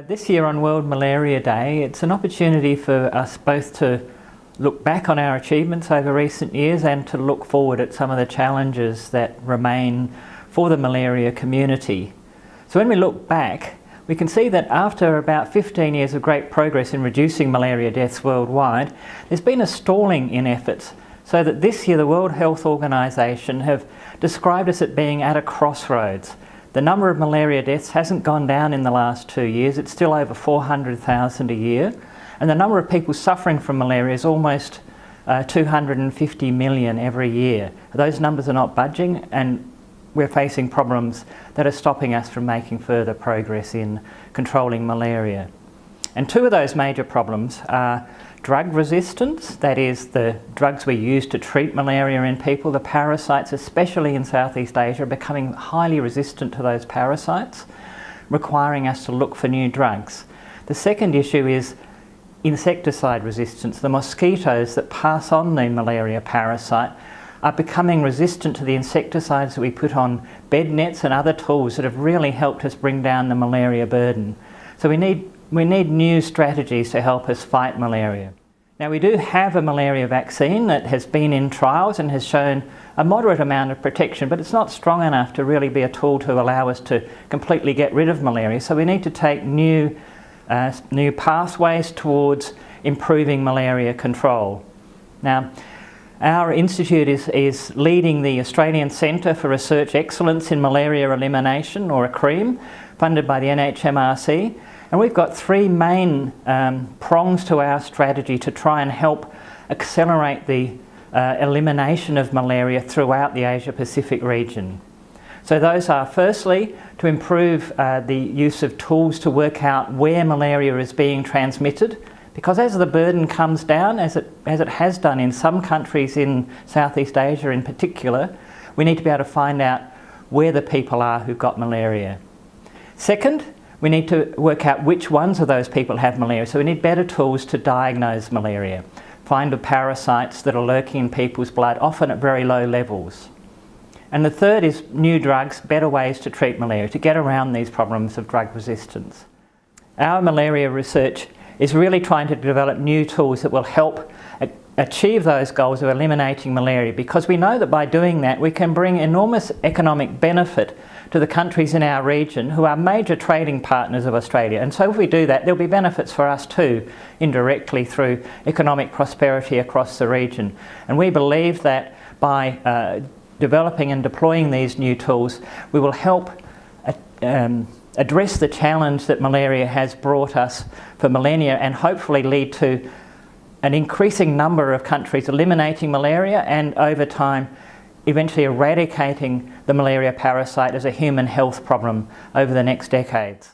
This year on World Malaria Day, it's an opportunity for us both to look back on our achievements over recent years and to look forward at some of the challenges that remain for the malaria community. So when we look back, we can see that after about 15 years of great progress in reducing malaria deaths worldwide, there's been a stalling in efforts, so that this year the World Health Organization have described us as being at a crossroads. The number of malaria deaths hasn't gone down in the last 2 years, it's still over 400,000 a year, and the number of people suffering from malaria is almost 250 million every year. Those numbers are not budging, and we're facing problems that are stopping us from making further progress in controlling malaria. And two of those major problems are drug resistance, that is the drugs we use to treat malaria in people. The parasites, especially in Southeast Asia, are becoming highly resistant to those parasites, requiring us to look for new drugs. The second issue is insecticide resistance. The mosquitoes that pass on the malaria parasite are becoming resistant to the insecticides that we put on bed nets and other tools that have really helped us bring down the malaria burden. So we need new strategies to help us fight malaria. Now, we do have a malaria vaccine that has been in trials and has shown a moderate amount of protection, but it's not strong enough to really be a tool to allow us to completely get rid of malaria. So we need to take new pathways towards improving malaria control. Now, our institute is leading the Australian Centre for Research Excellence in Malaria Elimination, or ACREAM, funded by the NHMRC. And we've got three main prongs to our strategy to try and help accelerate the elimination of malaria throughout the Asia-Pacific region. So those are, firstly, to improve the use of tools to work out where malaria is being transmitted, because as the burden comes down, as it has done in some countries in Southeast Asia in particular, we need to be able to find out where the people are who've got malaria. Second, we need to work out which ones of those people have malaria. So we need better tools to diagnose malaria, find the parasites that are lurking in people's blood, often at very low levels. And the third is new drugs, better ways to treat malaria, to get around these problems of drug resistance. Our malaria research is really trying to develop new tools that will help achieve those goals of eliminating malaria, because we know that by doing that we can bring enormous economic benefit to the countries in our region who are major trading partners of Australia. And so if we do that, there'll be benefits for us too, indirectly through economic prosperity across the region. And we believe that by developing and deploying these new tools, we will help address the challenge that malaria has brought us for millennia, and hopefully lead to an increasing number of countries eliminating malaria, and over time eventually eradicating the malaria parasite as a human health problem over the next decades.